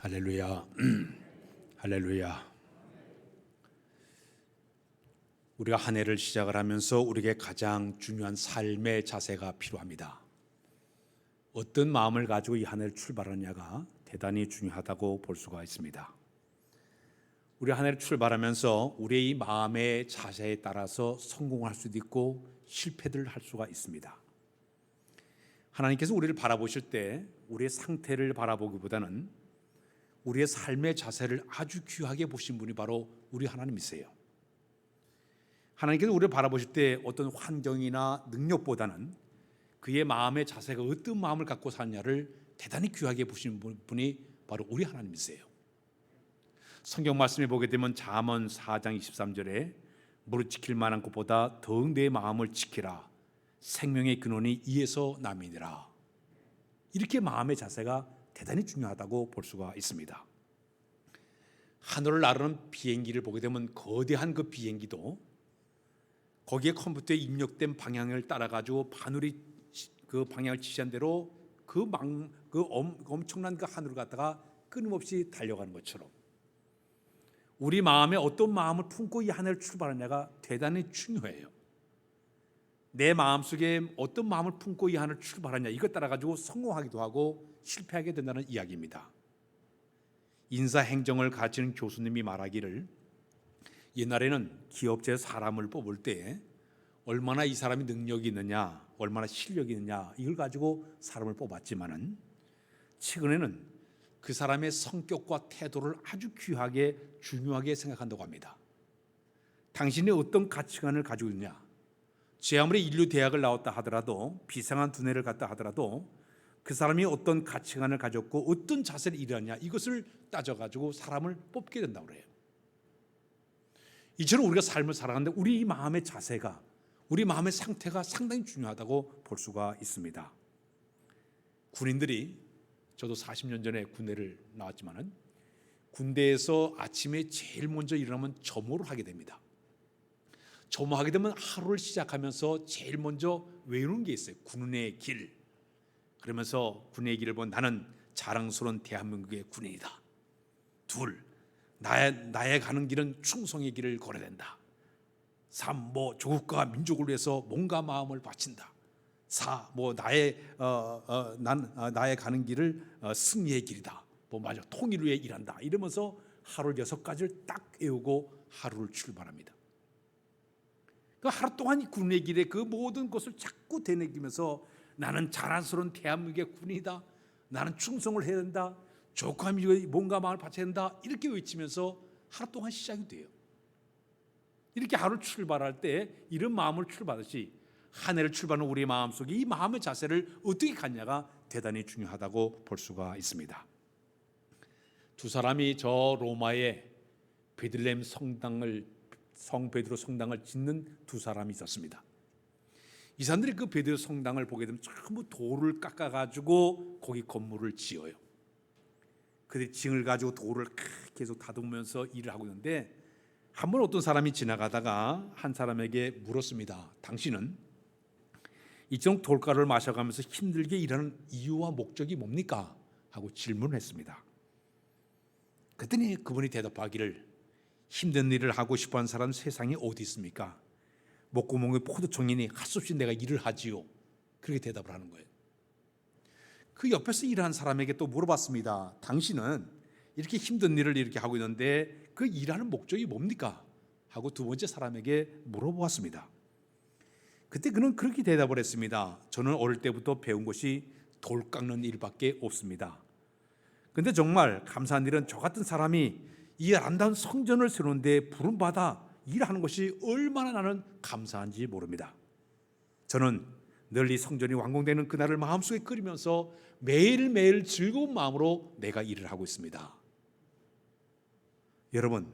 할렐루야. 할렐루야. 우리가 한 해를 시작을 하면서 우리에게 가장 중요한 삶의 자세가 필요합니다. 어떤 마음을 가지고 이 한 해를 출발하느냐가 대단히 중요하다고 볼 수가 있습니다. 우리 한 해를 출발하면서 우리의 이 마음의 자세에 따라서 성공할 수도 있고 실패를 할 수가 있습니다. 하나님께서 우리를 바라보실 때 우리의 상태를 바라보기보다는 우리의 삶의 자세를 아주 귀하게 보신 분이 바로 우리 하나님이세요. 하나님께서 우리를 바라보실 때 어떤 환경이나 능력보다는 그의 마음의 자세가 어떤 마음을 갖고 사느냐를 대단히 귀하게 보신 분이 바로 우리 하나님이세요. 성경 말씀에 보게 되면 잠언 4장 23절에 무릇 지킬 만한 것보다 더욱 내 마음을 지키라. 생명의 근원이 이에서 남이니라. 이렇게 마음의 자세가 대단히 중요하다고 볼 수가 있습니다. 하늘을 나르는 비행기를 보게 되면 거대한 그 비행기도 거기에 컴퓨터에 입력된 방향을 따라 가지고 바늘이 그 방향을 지시한 대로 엄청난 그 하늘을 갖다가 끊임없이 달려가는 것처럼 우리 마음에 어떤 마음을 품고 이 하늘을 출발하느냐가 대단히 중요해요. 내 마음속에 어떤 마음을 품고 이 하늘을 출발하냐 이것 따라 가지고 성공하기도 하고 실패하게 된다는 이야기입니다. 인사행정을 가르치는 교수님이 말하기를 옛날에는 기업체 사람을 뽑을 때 얼마나 이 사람이 능력이 있느냐 얼마나 실력이 있느냐 이걸 가지고 사람을 뽑았지만은 최근에는 그 사람의 성격과 태도를 아주 귀하게 중요하게 생각한다고 합니다. 당신이 어떤 가치관을 가지고 있느냐, 제 아무리 인류 대학을 나왔다 하더라도 비상한 두뇌를 갖다 하더라도 그 사람이 어떤 가치관을 가졌고 어떤 자세를 일하느냐 이것을 따져가지고 사람을 뽑게 된다고 그래요. 이처럼 우리가 삶을 살아가는데 우리 마음의 자세가 우리 마음의 상태가 상당히 중요하다고 볼 수가 있습니다. 군인들이 저도 40년 전에 군대를 나왔지만은 군대에서 아침에 제일 먼저 일어나면 점호를 하게 됩니다. 점호하게 되면 하루를 시작하면서 제일 먼저 외우는 게 있어요. 군의 길. 그러면서 군의 길을 보면 나는 자랑스러운 대한민국의 군인이다. 둘, 나의 가는 길은 충성의 길을 걸어야 된다. 3, 조국과 민족을 위해서 몸과 마음을 바친다. 4, 나의 가는 길을 승리의 길이다. 맞아, 통일을 위해 일한다. 이러면서 하루 6가지를 딱 외우고 하루를 출발합니다. 그 하루 동안 이 군의 길에 그 모든 것을 자꾸 되새기면서 나는 자랑스러운 대한민국의 군이다. 나는 충성을 해야 된다. 조국과 민족의 몸과 마음을 바쳐야 된다. 이렇게 외치면서 하루 동안 시작이 돼요. 이렇게 하루를 출발할 때 이런 마음을 출발하듯이 한 해를 출발하는 우리의 마음속에 이 마음의 자세를 어떻게 갖냐가 대단히 중요하다고 볼 수가 있습니다. 두 사람이 저 로마의 베들레헴 성 베드로 성당을 짓는 두 사람이 있었습니다. 이 사람들이 그 베드로 성당을 보게 되면 전부 돌을 깎아가지고 거기 건물을 지어요. 그들이 징을 가지고 돌을 계속 다듬으면서 일을 하고 있는데 한 번 어떤 사람이 지나가다가 한 사람에게 물었습니다. 당신은 이쪽 돌가루를 마셔가면서 힘들게 일하는 이유와 목적이 뭡니까? 하고 질문을 했습니다. 그랬더니 그분이 대답하기를 힘든 일을 하고 싶어하는 사람 세상에 어디 있습니까? 목구멍에 포도청이니 할 수 없이 내가 일을 하지요. 그렇게 대답을 하는 거예요. 그 옆에서 일하는 사람에게 또 물어봤습니다. 당신은 이렇게 힘든 일을 이렇게 하고 있는데 그 일하는 목적이 뭡니까? 하고 두 번째 사람에게 물어보았습니다. 그때 그는 그렇게 대답을 했습니다. 저는 어릴 때부터 배운 것이 돌 깎는 일밖에 없습니다. 근데 정말 감사한 일은 저 같은 사람이 이 아름다운 성전을 세우는데 부름받아 일하는 것이 얼마나 나는 감사한지 모릅니다. 저는 늘 이 성전이 완공되는 그날을 마음속에 그리면서 매일매일 즐거운 마음으로 내가 일을 하고 있습니다. 여러분,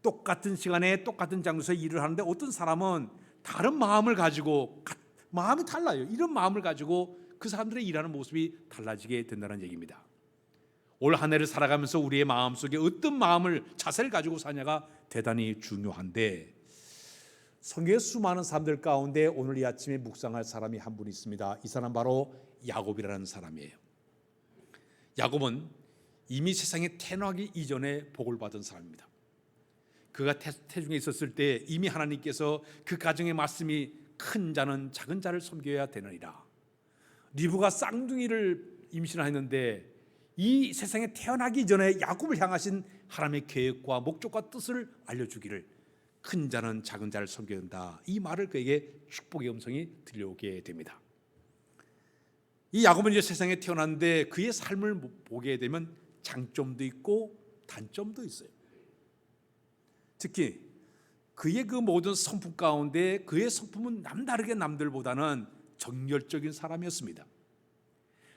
똑같은 시간에 똑같은 장소에 일을 하는데 어떤 사람은 다른 마음을 가지고 마음이 달라요. 이런 마음을 가지고 그 사람들의 일하는 모습이 달라지게 된다는 얘기입니다. 올 한 해를 살아가면서 우리의 마음속에 어떤 마음을 자세를 가지고 사냐가 대단히 중요한데 성경의 수많은 사람들 가운데 오늘 이 아침에 묵상할 사람이 한 분 있습니다. 이 사람 바로 야곱이라는 사람이에요. 야곱은 이미 세상에 태어나기 이전에 복을 받은 사람입니다. 그가 태중에 있었을 때 이미 하나님께서 그 가정의 말씀이 큰 자는 작은 자를 섬겨야 되느니라. 리브가 쌍둥이를 임신하였는데 이 세상에 태어나기 전에 야곱을 향하신 하나님의 계획과 목적과 뜻을 알려주기를 큰 자는 작은 자를 섬겨야 한다. 이 말을 그에게 축복의 음성이 들려오게 됩니다. 이 야곱은 이제 세상에 태어났는데 그의 삶을 보게 되면 장점도 있고 단점도 있어요. 특히 그의 그 모든 성품 가운데 그의 성품은 남다르게 남들보다는 정열적인 사람이었습니다.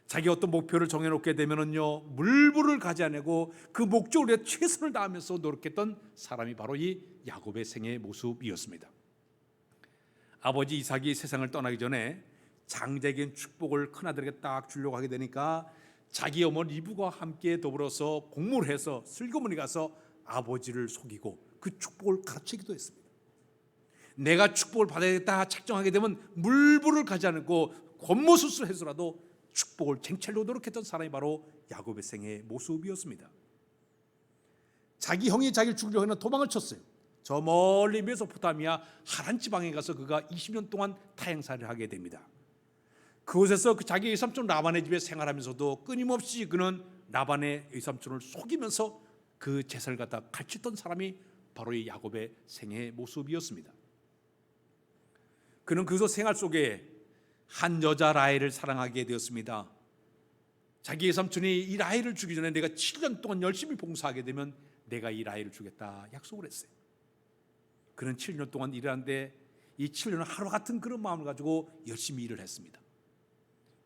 자기 어떤 목표를 정해놓게 되면은요 물불을 가져내고 그 목적을 위해 최선을 다하면서 노력했던 사람이 바로 이 야곱의 생애의 모습이었습니다. 아버지 이삭이 세상을 떠나기 전에 장자적인 축복을 큰아들에게 딱 주려고 하게 되니까 자기 어머니 리브가 함께 더불어서 공모를 해서 슬그머니 가서 아버지를 속이고 그 축복을 가르치기도 했습니다. 내가 축복을 받아야겠다 작정하게 되면 물불을 가져내고 권모술수를 해서라도 축복을 쟁취하려고 노력했던 사람이 바로 야곱의 생애의 모습이었습니다. 자기 형이 자기를 죽이려고 하는 도망을 쳤어요. 저 멀리 메소포타미아 하란 지방에 가서 그가 20년 동안 타향살이를 하게 됩니다. 그곳에서 그 자기 외삼촌 라반의 집에 생활하면서도 끊임없이 그는 라반의 외삼촌을 속이면서 그 재산을 갖다 갈취했던 사람이 바로 이 야곱의 생애의 모습이었습니다. 그는 그곳 생활 속에 한 여자 라헬을 사랑하게 되었습니다. 자기 외삼촌이 이 라헬을 주기 전에 내가 7년 동안 열심히 봉사하게 되면 내가 이 라헬을 주겠다 약속을 했어요. 그는 7년 동안 일하는데 이 7년은 하루 같은 그런 마음을 가지고 열심히 일을 했습니다.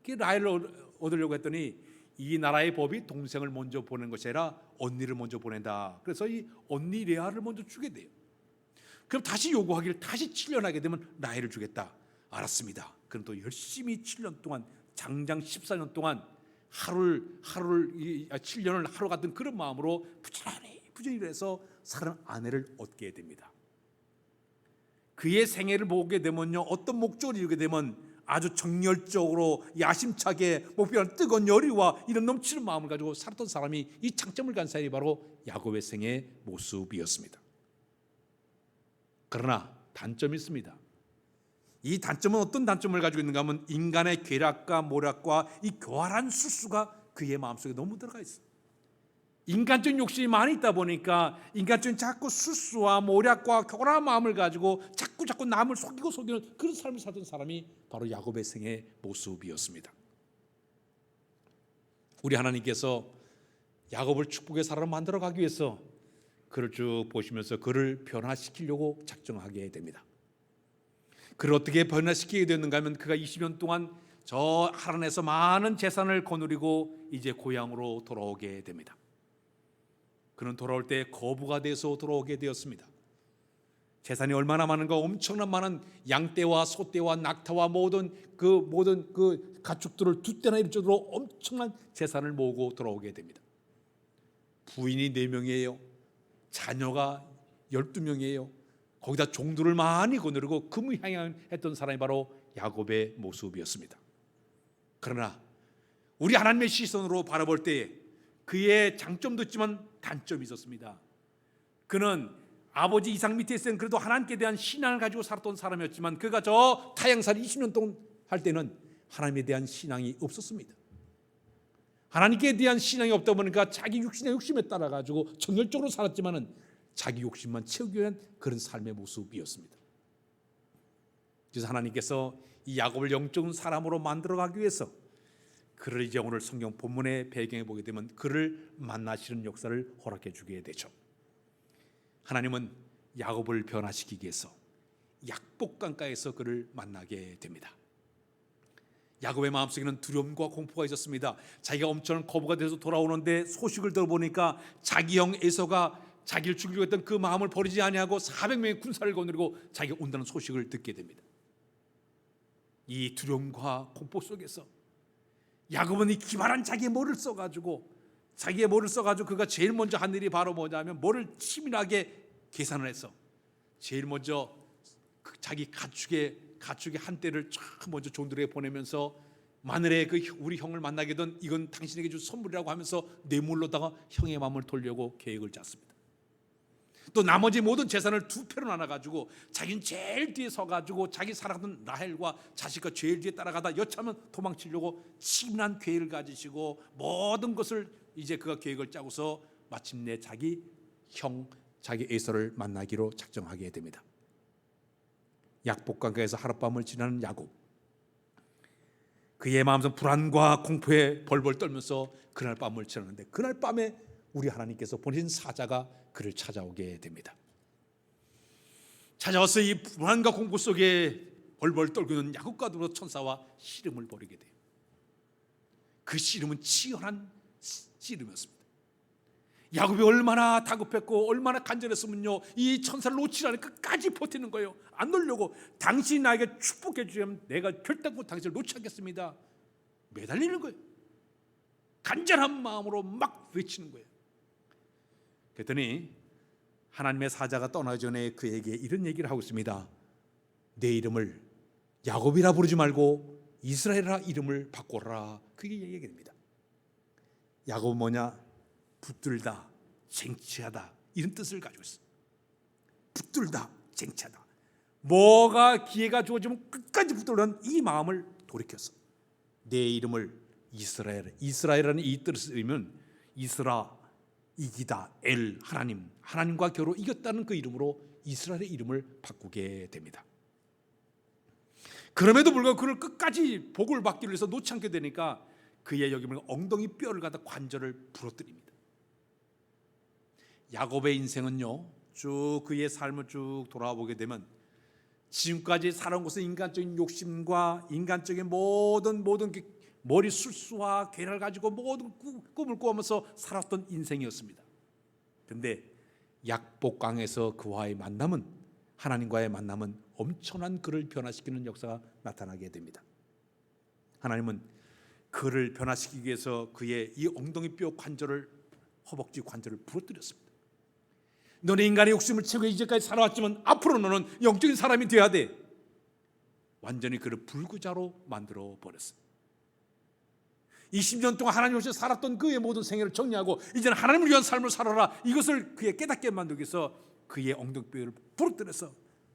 그 라헬을 얻으려고 했더니 이 나라의 법이 동생을 먼저 보낸 것이 아니라 언니를 먼저 보낸다. 그래서 이 언니 레아를 먼저 주게 돼요. 그럼 다시 요구하기를 다시 7년 하게 되면 라헬을 주겠다. 알았습니다. 그럼 또 열심히 7년 동안 장장 14년 동안 7년을 하루 같은 그런 마음으로 부지런히 일해서 사는 아내를 얻게 됩니다. 그의 생애를 보게 되면요 어떤 목적을 이루게 되면 아주 정열적으로 야심차게 목표한 뜨거운 열의와 이런 넘치는 마음을 가지고 살았던 사람이 이 장점을 간 사람이 바로 야곱의 생애의 모습이었습니다. 그러나 단점이 있습니다. 이 단점은 어떤 단점을 가지고 있는가 하면 인간의 괴락과 모략과 이 교활한 술수가 그의 마음속에 너무 들어가 있어요. 인간적인 욕심이 많이 있다 보니까 인간적인 자꾸 술수와 모략과 교활한 마음을 가지고 자꾸 남을 속이는 그런 삶을 살던 사람이 바로 야곱의 생애의 모습이었습니다. 우리 하나님께서 야곱을 축복의 사람으로 만들어 가기 위해서 그를 쭉 보시면서 그를 변화시키려고 작정하게 됩니다. 그를 어떻게 변화시키게 되었는가 하면 그가 20년 동안 저 하란에서 많은 재산을 거느리고 이제 고향으로 돌아오게 됩니다. 그는 돌아올 때 거부가 돼서 돌아오게 되었습니다. 재산이 얼마나 많은가 엄청난 많은 양떼와 소떼와 낙타와 모든 그 가축들을 두 떼나 이를 정도로 엄청난 재산을 모으고 돌아오게 됩니다. 부인이 4명이에요. 자녀가 12명이에요. 거기다 종들을 많이 거느리고 금의향양했던 사람이 바로 야곱의 모습이었습니다. 그러나 우리 하나님의 시선으로 바라볼 때에 그의 장점도 있지만 단점이 있었습니다. 그는 아버지 이삭 밑에 있을 때는 그래도 하나님께 대한 신앙을 가지고 살았던 사람이었지만 그가 저 타향살이 20년 동안 할 때는 하나님에 대한 신앙이 없었습니다. 하나님께 대한 신앙이 없다 보니까 자기 육신의 욕심에 따라 가지고 정열적으로 살았지만은 자기 욕심만 채우기 위한 그런 삶의 모습이었습니다. 그래서 하나님께서 이 야곱을 영적인 사람으로 만들어가기 위해서 그를 이제 오늘 성경 본문의 배경에 보게 되면 그를 만나시는 역사를 허락해 주게 되죠. 하나님은 야곱을 변화시키기 위해서 약복강가에서 그를 만나게 됩니다. 야곱의 마음속에는 두려움과 공포가 있었습니다. 자기가 엄청난 거부가 돼서 돌아오는데 소식을 들어보니까 자기 형 에서가 자기를 죽이려고 했던 그 마음을 버리지 아니하고 400명의 군사를 거느리고 자기가 온다는 소식을 듣게 됩니다. 이 두려움과 공포 속에서 야곱은 이 기발한 자기의 머리를 써가지고 그가 제일 먼저 한 일이 바로 뭐냐면 머리를 치밀하게 계산을 해서 제일 먼저 자기 가축의 한 떼를 쫙 먼저 종들에게 보내면서 마늘에 그 우리 형을 만나게 된 이건 당신에게 준 선물이라고 하면서 뇌물로다가 형의 마음을 돌려고 계획을 짰습니다. 또 나머지 모든 재산을 두 패로 나눠가지고 자기는 제일 뒤에 서가지고 자기 사랑하던 라헬과 자식과 제일 뒤에 따라가다 여차하면 도망치려고 치밀한 계획을 가지시고 모든 것을 이제 그가 계획을 짜고서 마침내 자기 형 자기 에서를 만나기로 작정하게 됩니다. 약복강가에서 하룻밤을 지나는 야곱, 그의 마음속 불안과 공포에 벌벌 떨면서 그날 밤을 지나는데, 그날 밤에 우리 하나님께서 보내신 사자가 그를 찾아오게 됩니다. 찾아와서 이 불안과 공포 속에 벌벌 떨고 있는 야곱과 더불어 천사와 씨름을 벌이게 돼요. 그 씨름은 치열한 씨름이었습니다. 야곱이 얼마나 다급했고 얼마나 간절했으면요, 이 천사를 놓치라니 끝까지 버티는 거예요. 안 놓으려고. 당신이 나에게 축복해 주시면 내가 결단코 당신을 놓지 않겠습니다. 매달리는 거예요. 간절한 마음으로 막 외치는 거예요. 그랬더니 하나님의 사자가 떠나기 전에 그에게 이런 얘기를 하고 있습니다. 내 이름을 야곱이라 부르지 말고 이스라엘이라 이름을 바꿔라. 그게 얘기됩니다. 야곱은 뭐냐? 붙들다, 쟁취하다, 이런 뜻을 가지고 있어. 붙들다, 쟁취하다. 뭐가 기회가 주어지면 끝까지 붙들는 이 마음을 돌이켰어. 내 이름을 이스라엘, 이스라엘이라는 이 뜻을 의미는 이스라, 이기다, 엘, 하나님, 하나님과 겨루 이겼다는 그 이름으로 이스라엘의 이름을 바꾸게 됩니다. 그럼에도 불구하고 그를 끝까지 복을 받기 위해서 놓지 않게 되니까 그의 여기 보면 엉덩이 뼈를 갖다 관절을 부러뜨립니다. 야곱의 인생은요, 쭉 그의 삶을 쭉 돌아보게 되면 지금까지 살아온 것은 인간적인 욕심과 인간적인 모든 머리 술수와 괴를 가지고 모든 꿈을 꾸면서 살았던 인생이었습니다. 그런데 약복강에서 그와의 만남은, 하나님과의 만남은 엄청난 그를 변화시키는 역사가 나타나게 됩니다. 하나님은 그를 변화시키기 위해서 그의 이 엉덩이뼈 관절을, 허벅지 관절을 부러뜨렸습니다. 너네 인간의 욕심을 채우고 이제까지 살아왔지만 앞으로 너는 영적인 사람이 되어야 돼. 완전히 그를 불구자로 만들어 버렸어요. 20년 동안 하나님 없이 살았던 그의 모든 생애를 정리하고 이제는 하나님을 위한 삶을 살아라, 이것을 그의 깨닫게 만들기 위해서 그의 엉덩이뼈를 부러뜨려서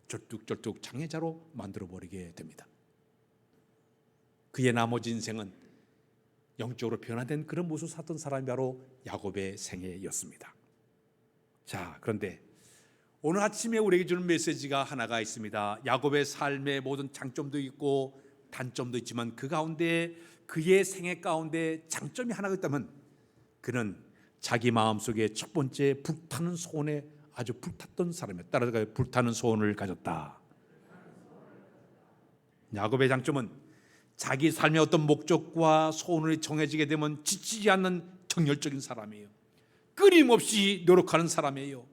절뚝절뚝 장애자로 만들어 버리게 됩니다. 그의 나머지 인생은 영적으로 변화된 그런 모습을 살았던 사람이 바로 야곱의 생애였습니다. 자, 그런데 오늘 아침에 우리에게 주는 메시지가 하나가 있습니다. 야곱의 삶의 모든 장점도 있고 단점도 있지만 그 가운데, 그의 생애 가운데 장점이 하나가 있다면 그는 자기 마음속에 첫 번째 불타는 소원에 아주 불탔던 사람이었다. 따라서 불타는 소원을 가졌다. 야곱의 장점은 자기 삶의 어떤 목적과 소원이 정해지게 되면 지치지 않는 정열적인 사람이에요. 끊임없이 노력하는 사람이에요.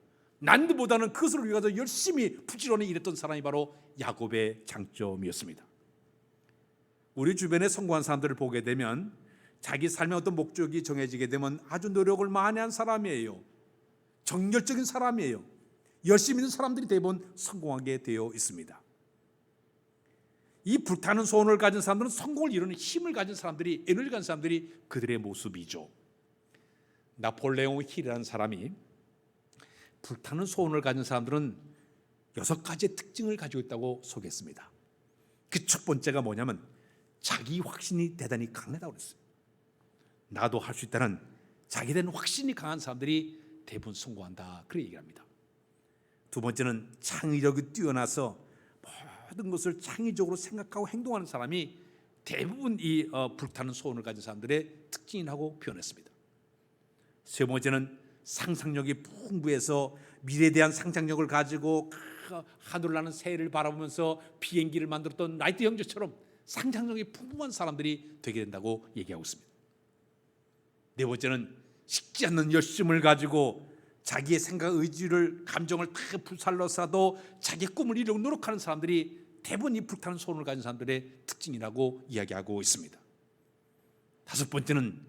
난도보다는 그것을 위해서 열심히 부지런히 일했던 사람이 바로 야곱의 장점이었습니다. 우리 주변에 성공한 사람들을 보게 되면 자기 삶의 어떤 목적이 정해지게 되면 아주 노력을 많이 한 사람이에요. 정열적인 사람이에요. 열심히 있는 사람들이 대부분 성공하게 되어 있습니다. 이 불타는 소원을 가진 사람들은 성공을 이루는 힘을 가진 사람들이, 에너지를 가진 사람들이 그들의 모습이죠. 나폴레옹 힐이라는 사람이 불타는 소원을 가진 사람들은 6가지의 특징을 가지고 있다고 소개했습니다. 그 첫 번째가 뭐냐면 자기 확신이 대단히 강하다고 그랬어요. 나도 할 수 있다는 자기에 대한 확신이 강한 사람들이 대부분 성공한다, 그렇게 얘기합니다. 두 번째는 창의력이 뛰어나서 모든 것을 창의적으로 생각하고 행동하는 사람이 대부분 이 불타는 소원을 가진 사람들의 특징이라고 표현했습니다. 세 번째는 상상력이 풍부해서 미래에 대한 상상력을 가지고 하늘을 나는 새를 바라보면서 비행기를 만들었던 라이트 형제처럼 상상력이 풍부한 사람들이 되게 된다고 얘기하고 있습니다. 네 번째는 식지 않는 열심을 가지고 자기의 생각, 의지를, 감정을 다 불살러서도 자기 꿈을 이루려고 노력하는 사람들이 대부분 이 불타는 소원을 가진 사람들의 특징이라고 이야기하고 있습니다. 다섯 번째는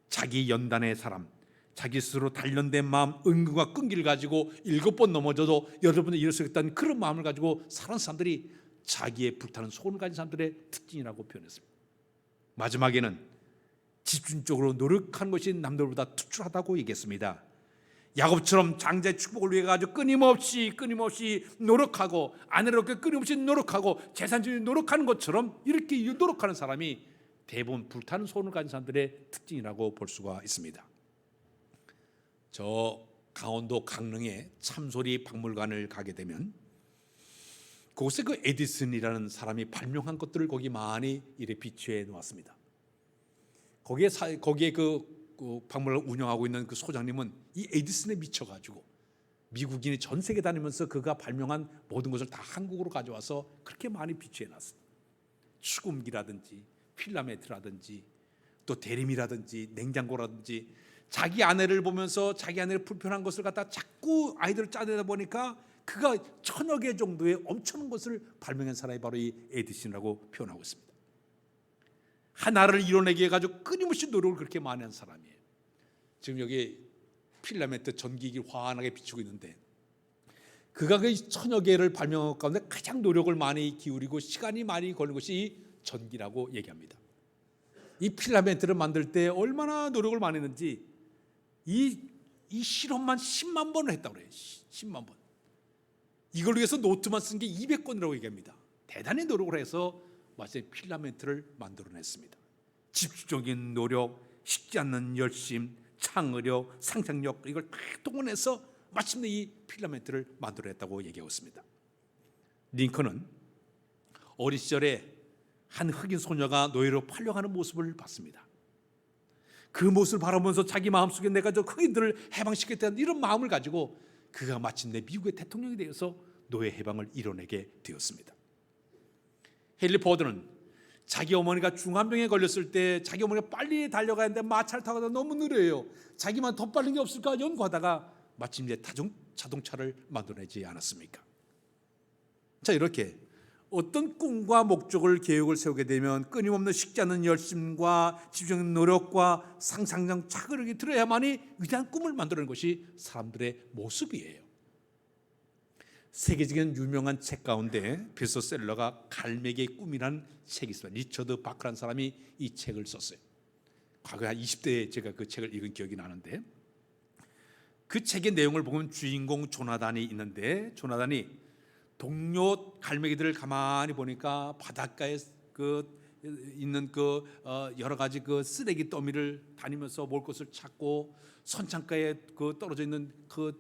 자기 연단의 사람, 자기 스스로 단련된 마음, 은근과 끈기를 가지고 7번 넘어져도 8번에 일어서겠다는 그런 마음을 가지고 사는 사람들이 자기의 불타는 소원을 가진 사람들의 특징이라고 표현했습니다. 마지막에는 집중적으로 노력하는 것이 남들보다 투출하다고 얘기했습니다. 야곱처럼 장자의 축복을 위해 가지고 끊임없이 노력하고 아내를 얻기 끊임없이 노력하고 재산주의 노력하는 것처럼 이렇게 노력하는 사람이 대부분 불타는 소원을 가진 사람들의 특징이라고 볼 수가 있습니다. 저 강원도 강릉에 참소리 박물관을 가게 되면 그곳에 그 에디슨이라는 사람이 발명한 것들을 거기 많이 이래 비치해 놓았습니다. 거기에 그 박물관을 운영하고 있는 그 소장님은 이 에디슨에 미쳐가지고 미국인이 전 세계 다니면서 그가 발명한 모든 것을 다 한국으로 가져와서 그렇게 많이 비치해 놨습니다. 수금기라든지 필라멘트라든지 또 대림이라든지 냉장고라든지 자기 아내를 보면서 자기 아내를 불편한 것을 갖다 자꾸 아이들을 짜내다 보니까 그가 1000여 개 정도의 엄청난 것을 발명한 사람이 바로 이 에디슨이라고 표현하고 있습니다. 하나를 이뤄내기 해가지고 끊임없이 노력을 그렇게 많이 한 사람이에요. 지금 여기 필라멘트 전기기를 환하게 비추고 있는데 그가 그 1000여 개를 발명한 것 가운데 가장 노력을 많이 기울이고 시간이 많이 걸린 것이 전기라고 얘기합니다. 이 필라멘트를 만들 때 얼마나 노력을 많이 했는지 이 실험만 10만 번을 했다고 그래요. 10만 번. 이걸 위해서 노트만 쓴 게 200권이라고 얘기합니다. 대단히 노력을 해서 마치 필라멘트를 만들어냈습니다. 집중적인 노력, 식지 않는 열심, 창의력, 상상력 이걸 다 동원해서 마침내 이 필라멘트를 만들어냈다고 얘기하고 있습니다. 링컨은 어린 시절에 한 흑인 소녀가 노예로 팔려가는 모습을 봤습니다. 그 모습을 바라보면서 자기 마음속에 내가 저 흑인들을 해방시키겠다는 이런 마음을 가지고 그가 마침내 미국의 대통령이 되어서 노예 해방을 이뤄내게 되었습니다. 헨리 포드는 자기 어머니가 중환병에 걸렸을 때 자기 어머니가 빨리 달려가야 하는데 마차를 타고 가다 너무 느려요. 자기만 더 빠른 게 없을까 연구하다가 마침내 자동차를 만들어내지 않았습니까? 자, 이렇게 어떤 꿈과 목적을 계획을 세우게 되면 끊임없는 식지 않는 열심과 집중적인 노력과 상상력, 차근하게 들어야만이 위대한 꿈을 만들어내는 것이 사람들의 모습이에요. 세계적인 유명한 책 가운데 베스트셀러가 갈매기의 꿈이라는 책이 있습니다. 리처드 바크라는 사람이 이 책을 썼어요. 과거에 한 20대에 제가 그 책을 읽은 기억이 나는데 그 책의 내용을 보면 주인공 조나단이 있는데 조나단이 동료 갈매기들을 가만히 보니까 바닷가에 있는 여러 가지 쓰레기 더미를 다니면서 먹을 것을 찾고 선창가에 떨어져 있는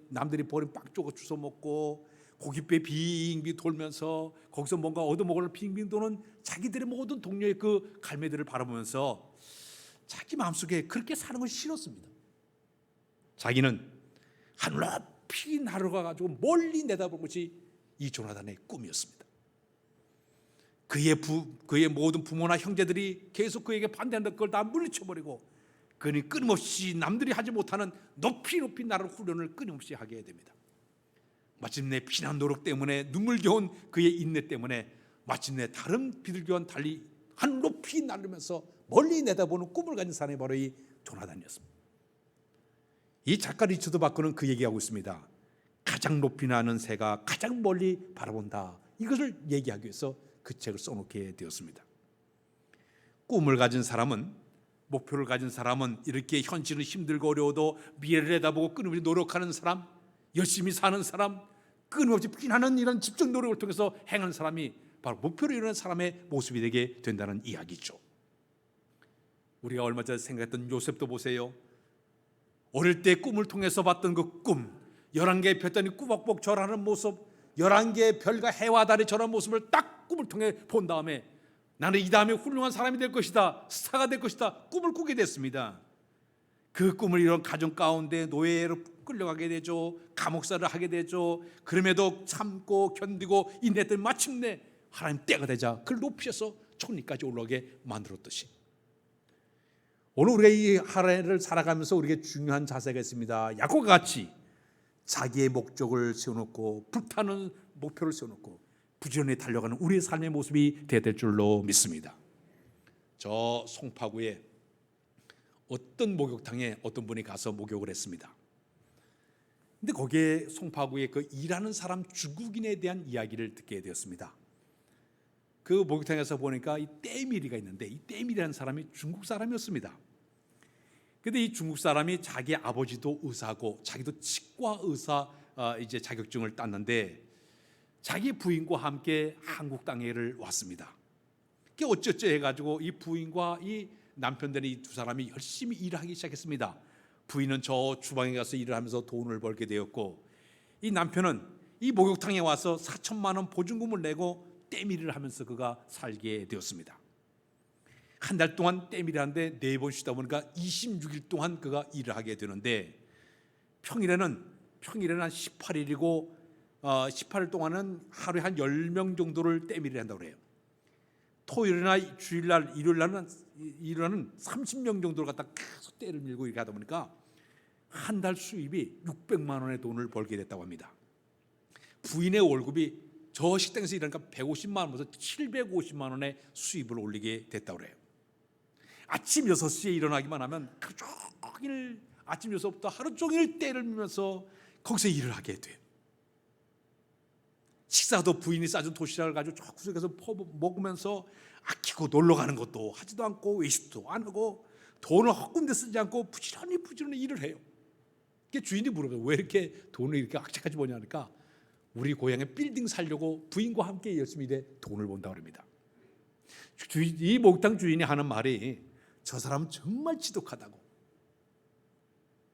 남들이 버린 빵 쪼고 주워 먹고 고깃배 빙빙 돌면서 거기서 뭔가 얻어먹으려 빙빙 도는 자기들의 모든 동료의 그 갈매들을 바라보면서 자기 마음속에 그렇게 사는 것이 싫었습니다. 자기는 하늘 높이 날아가가지고 멀리 내다본 것이 이 조나단의 꿈이었습니다. 그의 모든 부모나 형제들이 계속 그에게 반대한다 그걸 다 물리쳐버리고 그는 끊임없이 남들이 하지 못하는 높이 날을 훈련을 끊임없이 하게 됩니다. 마침내 피난 노력 때문에 눈물겨운 그의 인내 때문에 마침내 다른 비둘기와는 달리 하늘 높이 날으면서 멀리 내다보는 꿈을 가진 사람이 바로 이 조나단이었습니다. 이 작가 리처드 바크는 그 얘기하고 있습니다. 가장 높이 나는 새가 가장 멀리 바라본다. 이것을 얘기하기 위해서 그 책을 써놓게 되었습니다. 꿈을 가진 사람은, 목표를 가진 사람은 이렇게 현실은 힘들고 어려워도 미래를 내다보고 끊임없이 노력하는 사람, 열심히 사는 사람, 끊임없이 피나는 이런 집중 노력을 통해서 행하는 사람이 바로 목표를 이루는 사람의 모습이 되게 된다는 이야기죠. 우리가 얼마 전에 생각했던 요셉도 보세요. 어릴 때 꿈을 통해서 봤던 그 꿈, 11개의 별단이 꾸벅꾸벅 절하는 모습, 11개의 별과 해와 달이 절하는 모습을 딱 꿈을 통해 본 다음에 나는 이 다음에 훌륭한 사람이 될 것이다, 스타가 될 것이다 꿈을 꾸게 됐습니다. 그 꿈을 이룬 가정 가운데 노예로 끌려가게 되죠. 감옥살이를 하게 되죠. 그럼에도 참고 견디고 인내했더니 마침내 하나님 때가 되자 그를 높이셔서 천리까지 올라오게 만들었듯이 오늘 우리가 이 하루를 살아가면서 우리에게 중요한 자세가 있습니다. 야곱과 같이 자기의 목적을 세워놓고 불타는 목표를 세워놓고 부지런히 달려가는 우리의 삶의 모습이 되어야 될 줄로 믿습니다. 저 송파구에 어떤 목욕탕에 어떤 분이 가서 목욕을 했습니다. 근데 거기에 송파구에 그 일하는 사람 중국인에 대한 이야기를 듣게 되었습니다. 그 목욕탕에서 보니까 이 떼미리가 있는데, 이 떼미리라는 사람이 중국 사람이었습니다. 근데 이 중국 사람이 자기 아버지도 의사고 자기도 치과 의사 이제 자격증을 땄는데 자기 부인과 함께 한국 땅에를 왔습니다. 그게 어쩌죠 해가지고 이 부인과 이 남편들이 이 두 사람이 열심히 일을 하기 시작했습니다. 부인은 저 주방에 가서 일을 하면서 돈을 벌게 되었고, 이 남편은 이 목욕탕에 와서 4천만 원 보증금을 내고 떼미리를 하면서 그가 살게 되었습니다. 한 달 동안 떼미리 하는데 4번 쉬다 보니까 26일 동안 그가 일을 하게 되는데, 평일에는 한 18일이고 18일 동안은 하루에 한 10명 정도를 떼미리를 한다고 그래요. 토요일이나 주일날, 일요일날은 30명 정도를 갖다 계속 떼를 밀고 이렇게 하다 보니까 한 달 수입이 600만 원의 돈을 벌게 됐다고 합니다. 부인의 월급이 저 식당에서 일하니까 150만 원에서 750만 원의 수입을 올리게 됐다고 그래요. 아침 6시에 일어나기만 하면 하루 종일, 아침 6시부터 하루 종일 떼를 밀면서 거기서 일을 하게 돼요. 식사도 부인이 싸준 도시락을 가지고 쭉 구석에서 먹으면서 아끼고 놀러 가는 것도 하지도 않고 외식도 안 하고 돈을 헛군데 쓰지 않고 부지런히 일을 해요. 그게 주인이 물어봐요. 왜 이렇게 돈을 이렇게 악착같이 버냐니까 우리 고향에 빌딩 살려고 부인과 함께 열심히 일해 돈을 번다고 합니다. 이 목욕탕 주인이 하는 말이 저 사람은 정말 지독하다고,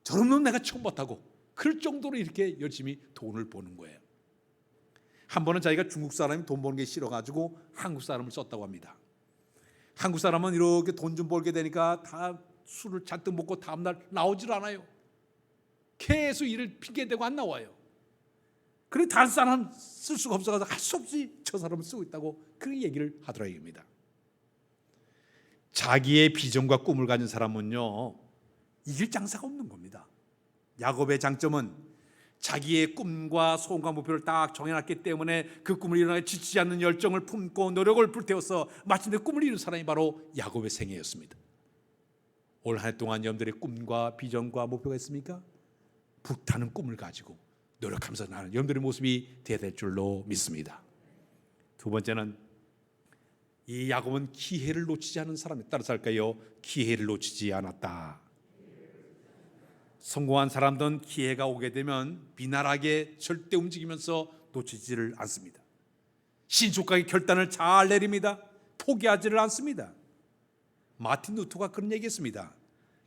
저런 놈 내가 처음 봤다고, 그럴 정도로 이렇게 열심히 돈을 버는 거예요. 한 번은 자기가 중국 사람이 돈 버는 게 싫어가지고 한국 사람을 썼다고 합니다. 한국 사람은 이렇게 돈 좀 벌게 되니까 다 술을 잔뜩 먹고 다음날 나오질 않아요. 계속 일을 핑계대고 안 나와요. 그래 다른 사람 쓸 수가 없어서 할 수 없이 저 사람을 쓰고 있다고 그런 얘기를 하더라고요. 자기의 비전과 꿈을 가진 사람은요, 이길 장사가 없는 겁니다. 야곱의 장점은 자기의 꿈과 소원과 목표를 딱 정해놨기 때문에 그 꿈을 이루는데 지치지 않는 열정을 품고 노력을 불태워서 마침내 꿈을 이룬 사람이 바로 야곱의 생애였습니다. 올 한 해 동안 여러분들의 꿈과 비전과 목표가 있습니까? 불타는 꿈을 가지고 노력하면서 나는 여러분들의 모습이 되어야 될 줄로 믿습니다. 두 번째는 이 야곱은 기회를 놓치지 않은 사람에 따라서 할까요? 기회를 놓치지 않았다. 성공한 사람들은 기회가 오게 되면 비난하게 절대 움직이면서 놓치지를 않습니다. 신속하게 결단을 잘 내립니다. 포기하지를 않습니다. 마틴 루터가 그런 얘기했습니다.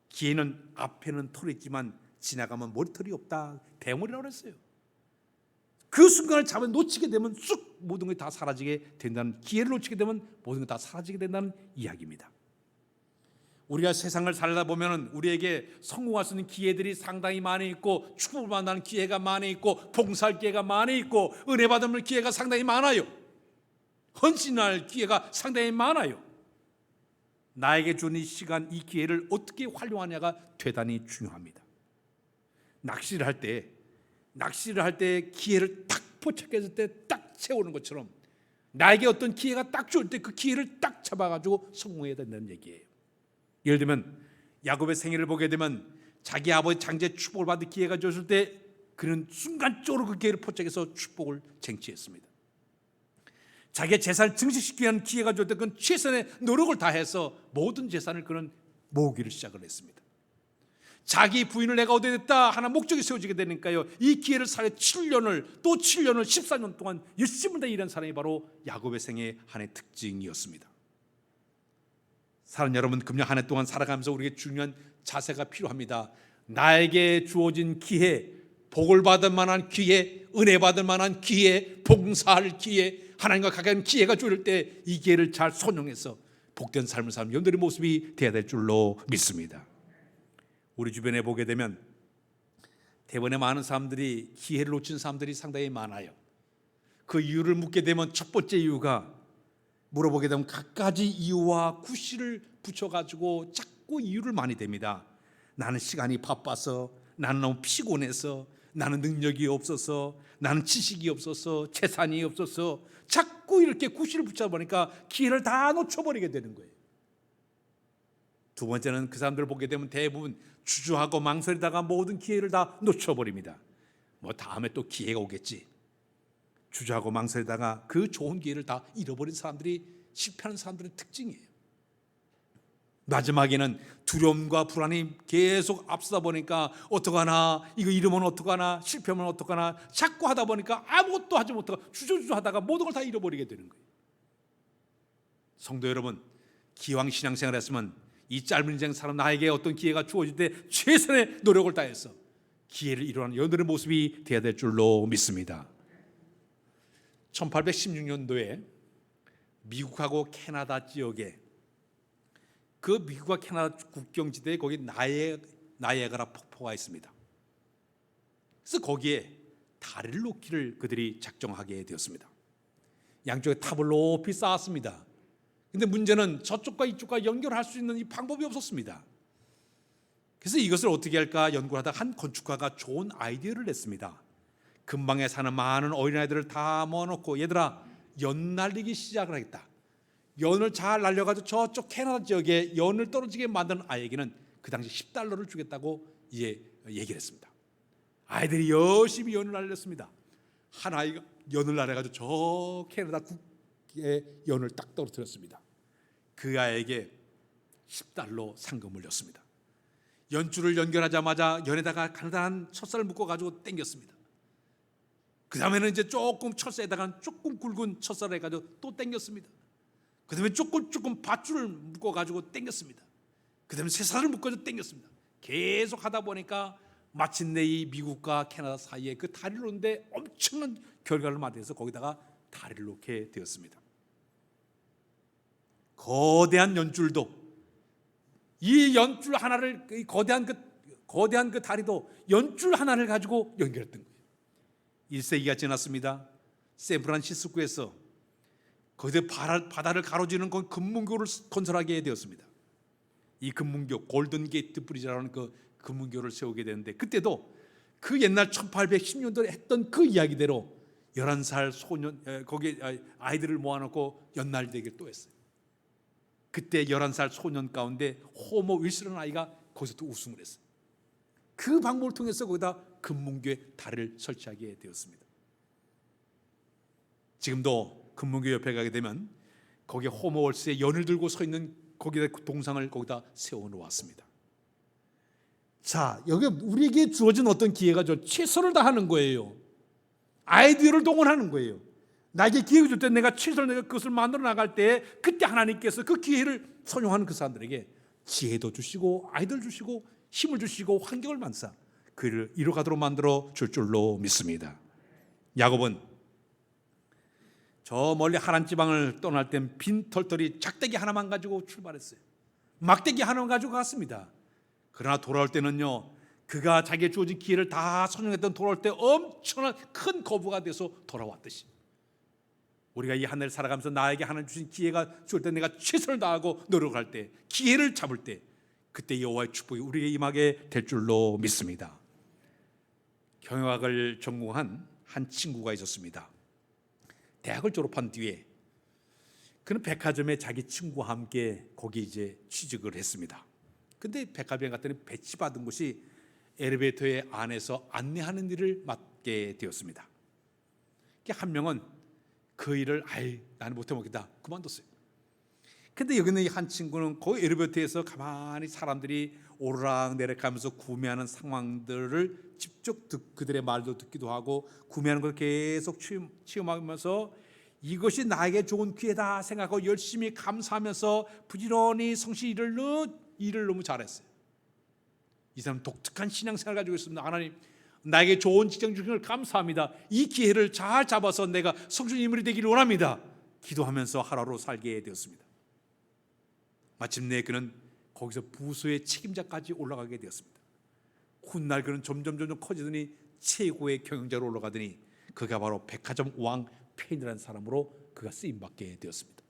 기회는 앞에는 털이 있지만 지나가면 머리털이 없다. 대머리라고 그랬어요. 그 순간을 잡아 놓치게 되면 쑥 모든 것이 다 사라지게 된다는, 기회를 놓치게 되면 모든 것이 다 사라지게 된다는 이야기입니다. 우리가 세상을 살다 보면 우리에게 성공할 수 있는 기회들이 상당히 많이 있고, 축복을 만나는 기회가 많이 있고, 봉사할 기회가 많이 있고, 은혜 받을 기회가 상당히 많아요. 헌신할 기회가 상당히 많아요. 나에게 준 이 시간, 이 기회를 어떻게 활용하냐가 대단히 중요합니다. 낚시를 할 때 기회를 딱 포착했을 때 딱 채우는 것처럼 나에게 어떤 기회가 딱 줄 때 그 기회를 딱 잡아가지고 성공해야 된다는 얘기예요. 예를 들면 야곱의 생애를 보게 되면 자기 아버지 장제 축복을 받을 기회가 줬을 때 그는 순간적으로 그 기회를 포착해서 축복을 쟁취했습니다. 자기의 재산을 증식시키기 위한 기회가 줬을 때 그는 최선의 노력을 다해서 모든 재산을 그는 모으기를 시작을 했습니다. 자기 부인을 내가 얻어야 됐다 하는 목적이 세워지게 되니까요, 이 기회를 살해 7년을 또 7년을 14년 동안 열심히 다 일한 사람이 바로 야곱의 생애 한 해 특징이었습니다. 사랑 여러분, 금년 한 해 동안 살아가면서 우리에게 중요한 자세가 필요합니다. 나에게 주어진 기회, 복을 받을 만한 기회, 은혜 받을 만한 기회, 봉사할 기회, 하나님과 가까이 기회가 주어질 때 이 기회를 잘 선용해서 복된 삶을 사는 여러분들의 모습이 되어야 될 줄로 믿습니다. 우리 주변에 보게 되면 대부분의 많은 사람들이 기회를 놓친 사람들이 상당히 많아요. 그 이유를 묻게 되면 첫 번째 이유가, 물어보게 되면 갖가지 이유와 구실을 붙여가지고 자꾸 이유를 많이 댑니다. 나는 시간이 바빠서, 나는 너무 피곤해서, 나는 능력이 없어서, 나는 지식이 없어서, 재산이 없어서, 자꾸 이렇게 구실을 붙여보니까 기회를 다 놓쳐버리게 되는 거예요. 두 번째는 그 사람들을 보게 되면 대부분 주저하고 망설이다가 모든 기회를 다 놓쳐버립니다. 뭐 다음에 또 기회가 오겠지, 주저하고 망설이다가 그 좋은 기회를 다 잃어버린 사람들이 실패하는 사람들의 특징이에요. 마지막에는 두려움과 불안이 계속 앞서다 보니까 어떡하나, 이거 잃으면 어떡하나, 실패하면 어떡하나, 자꾸 하다 보니까 아무것도 하지 못하고 주저주저 하다가 모든 걸 다 잃어버리게 되는 거예요. 성도 여러분, 기왕 신앙생활 했으면 이 짧은 인생 살아 나에게 어떤 기회가 주어질 때 최선의 노력을 다해서 기회를 이루는 여러분의 모습이 되어야 될 줄로 믿습니다. 1816년도에 미국하고 캐나다 지역에, 그 미국과 캐나다 국경지대에 거기 나이아가라 폭포가 있습니다. 그래서 거기에 다리를 놓기를 그들이 작정하게 되었습니다. 양쪽에 탑을 높이 쌓았습니다. 근데 문제는 저쪽과 이쪽과 연결할 수 있는 이 방법이 없었습니다. 그래서 이것을 어떻게 할까 연구를 하다가 한 건축가가 좋은 아이디어를 냈습니다. 근방에 사는 많은 어린아이들을 다 모아놓고, 얘들아, 연 날리기 시작을 하겠다. 연을 잘 날려가지고 저쪽 캐나다 지역에 연을 떨어지게 만드는 아이에게는 그 당시 $10를 주겠다고 이제 얘기를 했습니다. 아이들이 열심히 연을 날렸습니다. 한 아이가 연을 날려가지고 저 캐나다 국에 연을 딱 떨어뜨렸습니다. 그 아이에게 $10 상금을 줬습니다. 연줄을 연결하자마자 연에다가 간단한 철사를 묶어가지고 당겼습니다. 그 다음에는 이제 조금 철사에다가 조금 굵은 철사를 해가지고 또 당겼습니다. 그 다음에 조금 밧줄을 묶어가지고 당겼습니다. 그 다음에 쇠사슬을 묶어서 당겼습니다. 계속 하다 보니까 마침내 이 미국과 캐나다 사이에 그 다리를 놓는데 엄청난 결과를 만들어서 거기다가 다리를 놓게 되었습니다. 거대한 연줄도, 이 연줄 하나를, 이 거대한 그 다리도 연줄 하나를 가지고 연결했던 거예요. 1세기가 지났습니다. 샌프란시스코에서 거기서 바다를 가로지르는 금문교를 건설하게 되었습니다. 이 금문교, 골든 게이트 브리지라는 그 금문교를 세우게 되는데, 그때도 그 옛날 1810년도에 했던 그 이야기대로 11살 소년, 거기에 아이들을 모아놓고 연날대기를 또 했어요. 그때 11살 소년 가운데 호모 윌스라는 아이가 거기서 또 우승을 했어요. 그 방법을 통해서 거기다 금문교에 다리를 설치하게 되었습니다. 지금도 금문교 옆에 가게 되면 거기에 호모 윌스의 연을 들고 서 있는 거기다 동상을 거기다 세워 놓았습니다. 자, 여기 우리에게 주어진 어떤 기회가 최선을 다하는 거예요. 아이디어를 동원하는 거예요. 나에게 기회를 줄 때 내가 최선을 내가 그것을 만들어 나갈 때, 그때 하나님께서 그 기회를 선용하는 그 사람들에게 지혜도 주시고 아이디어를 주시고 힘을 주시고 환경을 만사 그를 이루가도록 만들어 줄 줄로 믿습니다. 야곱은 저 멀리 하란 지방을 떠날 땐 빈 털털이 작대기 하나만 가지고 출발했어요. 막대기 하나만 가지고 갔습니다. 그러나 돌아올 때는요, 그가 자기의 주어진 기회를 다 선용했던 돌아올 때 엄청난 큰 거부가 돼서 돌아왔듯이, 우리가 이 한 해를 살아가면서 나에게 하나님 주신 기회가 줄 때 내가 최선을 다하고 노력할 때, 기회를 잡을 때, 그때 여호와의 축복이 우리에게 임하게 될 줄로 믿습니다. 경영학을 전공한 한 친구가 있었습니다. 대학을 졸업한 뒤에 그는 백화점에 자기 친구와 함께 거기 이제 취직을 했습니다. 근데 백화점에 갔더니 배치받은 곳이 엘리베이터의 안에서 안내하는 일을 맡게 되었습니다. 한 명은 그 일을 나는 못해 먹겠다 그만뒀어요. 근데 여기는 한 친구는 거기 엘리베이터에서 가만히 사람들이 오르락내리락하면서 구매하는 상황들을 직접 그들의 말도 듣기도 하고 구매하는 걸 계속 체험하면서 이것이 나에게 좋은 기회다 생각하고 열심히 감사하면서 부지런히 성실히 일을 너무 잘했어요. 이 사람 독특한 신앙생활을 가지고 있습니다. 하나님, 나에게 좋은 직장 주신 걸 감사합니다. 이 기회를 잘 잡아서 내가 성실한 인물이 되기를 원합니다. 기도하면서 하루하루 살게 되었습니다. 마침내 그는 거기서 부서의 책임자까지 올라가게 되었습니다. 훗날 그는 점점 커지더니 최고의 경영자로 올라가더니 그가 바로 백화점 왕 펜이라는 사람으로 그가 쓰임받게 되었습니다.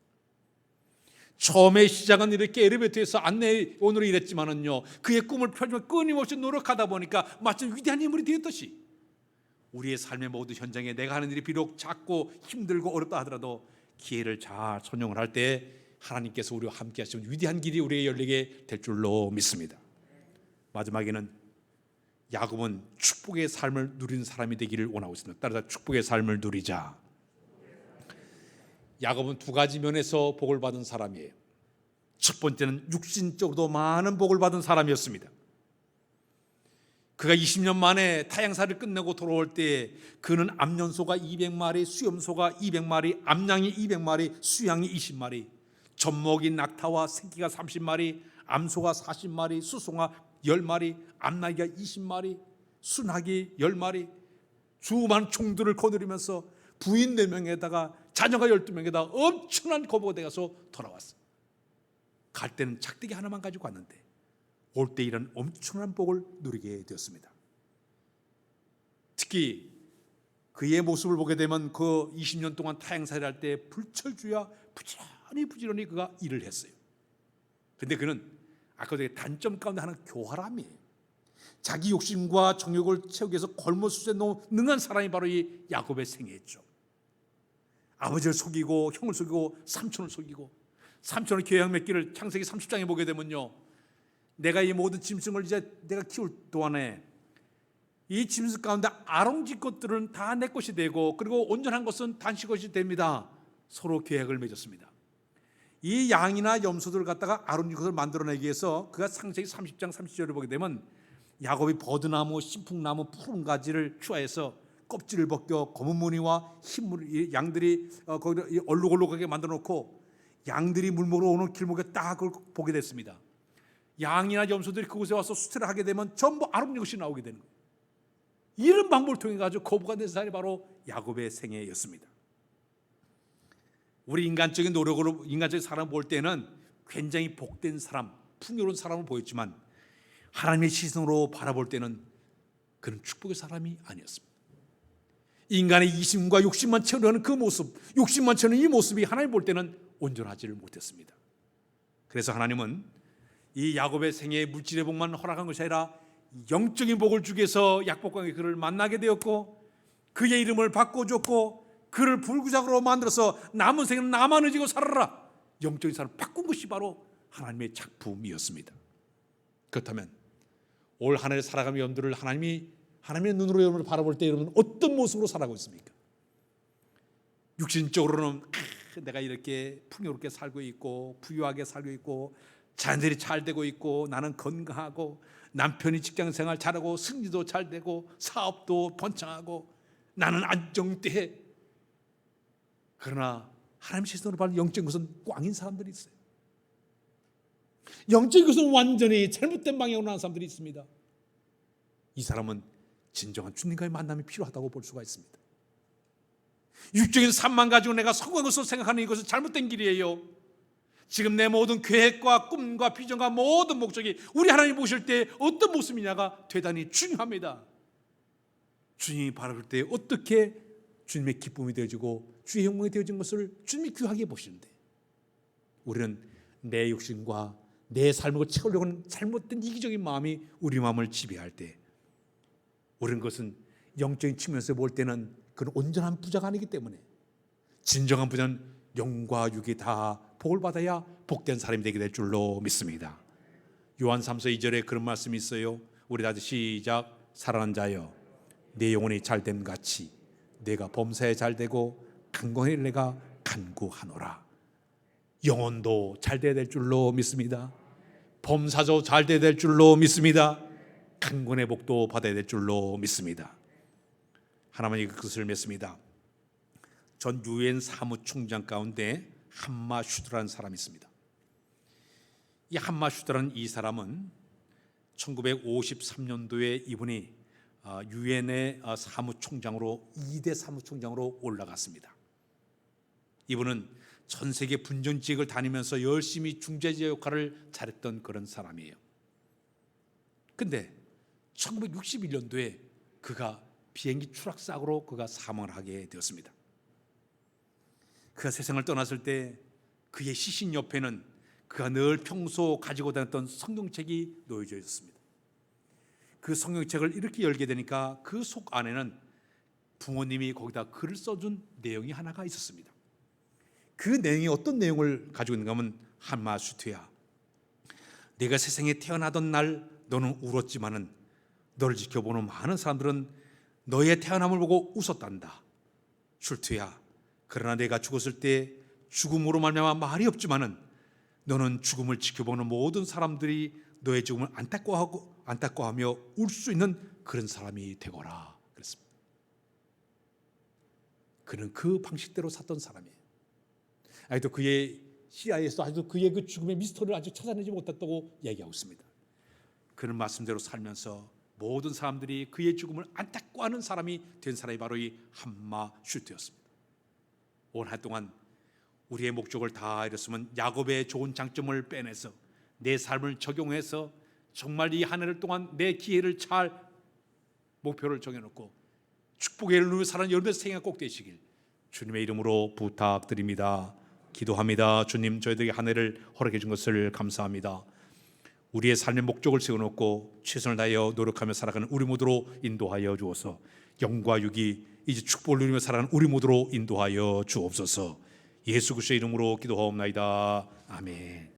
처음에 시작은 이렇게 엘리베이터에서 안내원으로 일했지만은요, 그의 꿈을 펼치며 끊임없이 노력하다 보니까 마치 위대한 인물이 되었듯이 우리의 삶의 모든 현장에 내가 하는 일이 비록 작고 힘들고 어렵다 하더라도 기회를 잘 선용을 할 때 하나님께서 우리와 함께 하시면 위대한 길이 우리에게 열리게 될 줄로 믿습니다. 마지막에는 야곱은 축복의 삶을 누리는 사람이 되기를 원하고 있습니다. 따라서 축복의 삶을 누리자. 야곱은 두 가지 면에서 복을 받은 사람이에요. 첫 번째는 육신적으로도 많은 복을 받은 사람이었습니다. 그가 20년 만에 타향살이를 끝내고 돌아올 때 그는 암연소가 200마리, 수염소가 200마리, 암양이 200마리, 수양이 20마리, 젖먹이 낙타와 새끼가 30마리, 암소가 40마리, 수송아 10마리, 암나귀가 20마리, 순하기 10마리, 수많은 총들을 거느리면서 부인 4명에다가 자녀가 12명에다가 엄청난 거부가 돼가서 돌아왔어요. 갈 때는 작대기 하나만 가지고 갔는데 올 때 이런 엄청난 복을 누리게 되었습니다. 특히 그의 모습을 보게 되면 그 20년 동안 타향살이를 할 때 불철주야 부지런히 그가 일을 했어요. 그런데 그는 아까도 단점 가운데 하나는 교활함이에요. 자기 욕심과 정욕을 채우기 위해서 걸머수에 너무 능한 사람이 바로 이 야곱의 생애였죠. 아버지를 속이고 형을 속이고 삼촌을 속이고, 삼촌의 계약 맺기를 창세기 30장에 보게 되면요, 내가 이 모든 짐승을 이제 내가 키울 동안에 이 짐승 가운데 아롱지 것들은 다 내 것이 되고, 그리고 온전한 것은 당신 것이 됩니다. 서로 계약을 맺었습니다. 이 양이나 염소들을 갖다가 아론지 것을 만들어내기 위해서 그가 창세기 30장 30절을 보게 되면 야곱이 버드나무, 신풍나무, 푸른 가지를 추하여서 껍질을 벗겨 검은 무늬와 흰 무늬, 양들이 거기다 얼룩얼룩하게 만들어 놓고 양들이 물 먹으러 오는 길목에 딱 그걸 보게 됐습니다. 양이나 염소들이 그곳에 와서 수태를 하게 되면 전부 아름다운 것이 나오게 되는 거예요. 이런 방법을 통해 가지고 거부가 된 사람이 바로 야곱의 생애였습니다. 우리 인간적인 노력으로 인간적인 사람을 볼 때는 굉장히 복된 사람, 풍요로운 사람을 보였지만 하나님의 시선으로 바라볼 때는 그는 축복의 사람이 아니었습니다. 인간의 이심과 욕심만 채우려는 그 모습, 욕심만 채우는 이 모습이 하나님 볼 때는 온전하지를 못했습니다. 그래서 하나님은 이 야곱의 생애에 물질의 복만 허락한 것이 아니라 영적인 복을 주기 위해서 약복강의 그를 만나게 되었고, 그의 이름을 바꿔줬고, 그를 불구작으로 만들어서 남은 생에는 나만을 지고 살아라, 영적인 사람을 바꾼 것이 바로 하나님의 작품이었습니다. 그렇다면 올 한 해 살아가는 여러분들을 하나님의 눈으로 여러분을 바라볼 때 여러분은 어떤 모습으로 살아가고 있습니까? 육신적으로는 내가 이렇게 풍요롭게 살고 있고 부유하게 살고 있고 자녀들이 잘 되고 있고 나는 건강하고 남편이 직장생활 잘하고 승리도 잘 되고 사업도 번창하고 나는 안정돼. 그러나 하나님 시선으로 봐도 영적인 것은 꽝인 사람들이 있어요. 영적인 것은 완전히 잘못된 방향으로 나는 사람들이 있습니다. 이 사람은 진정한 주님과의 만남이 필요하다고 볼 수가 있습니다. 육적인 삶만 가지고 내가 성공한 것으로 생각하는 이것은 잘못된 길이에요. 지금 내 모든 계획과 꿈과 비전과 모든 목적이 우리 하나님 보실 때 어떤 모습이냐가 대단히 중요합니다. 주님이 바라볼 때 어떻게 주님의 기쁨이 되어지고 주의 영광이 되어진 것을 주님이 귀하게 보시는데, 우리는 내 욕심과 내 삶을 채우려고 하는 잘못된 이기적인 마음이 우리 마음을 지배할 때, 우리는 그것은 영적인 측면에서 볼 때는 그건 온전한 부자가 아니기 때문에, 진정한 부자는 영과 육이 다 복을 받아야 복된 사람이 되게 될 줄로 믿습니다. 요한 3서 2절에 그런 말씀이 있어요. 우리 다시 시작. 사랑하는 자여, 내 영혼이 잘됨 같이 내가 범사에 잘되고 강건히 내가 간구하노라. 영혼도 잘돼야 될 줄로 믿습니다. 범사도 잘돼야 될 줄로 믿습니다. 강건의 복도 받아야 될 줄로 믿습니다. 하나님이 그것을 믿습니다. 전 유엔 사무총장 가운데 한마 슈드라는 사람이 있습니다. 이 한마 슈드라는 이 사람은 1953년도에 이분이 유엔의 사무총장으로 2대 사무총장으로 올라갔습니다. 이분은 전 세계 분쟁 지역을 다니면서 열심히 중재자 역할을 잘했던 그런 사람이에요. 근데 1961년도에 그가 비행기 추락사고로 그가 사망을 하게 되었습니다. 그가 세상을 떠났을 때 그의 시신 옆에는 그가 늘 평소 가지고 다녔던 성경책이 놓여져 있었습니다. 그 성경책을 이렇게 열게 되니까 그 속 안에는 부모님이 거기다 글을 써준 내용이 하나가 있었습니다. 그 내용이 어떤 내용을 가지고 있는가 하면, 한마 슈트야, 내가 세상에 태어나던 날 너는 울었지만은 너를 지켜보는 많은 사람들은 너의 태어남을 보고 웃었단다. 슐트야, 그러나 내가 죽었을 때 죽음으로 말미암아 말이 없지만은 너는 죽음을 지켜보는 모든 사람들이 너의 죽음을 안타까워하며 울 수 있는 그런 사람이 되거라 그랬습니다. 그는 그 방식대로 샀던 사람이에요. 아직도 그의 CIA에서 아직도 그의 그 죽음의 미스터리를 아직 찾아내지 못했다고 얘기하고 있습니다. 그는 말씀대로 살면서 모든 사람들이 그의 죽음을 안타까워하는 사람이 된 사람이 바로 이 한마 슈트였습니다. 올 한 동안 우리의 목적을 다 이뤘으면 야곱의 좋은 장점을 빼내서 내 삶을 적용해서 정말 이 한 해를 동안 내 기회를 잘 목표를 정해놓고 축복의 해를 누리며 살아가는 여러분의 생애가 꼭 되시길 주님의 이름으로 부탁드립니다. 기도합니다. 주님, 저희들에게 한 해를 허락해 준 것을 감사합니다. 우리의 삶의 목적을 세워놓고 최선을 다하여 노력하며 살아가는 우리 모두로 인도하여 주옵소서. 영과 육이 이제 축복을 누리며 살아가는 우리 모두로 인도하여 주옵소서. 예수 그리스도의 이름으로 기도하옵나이다. 아멘.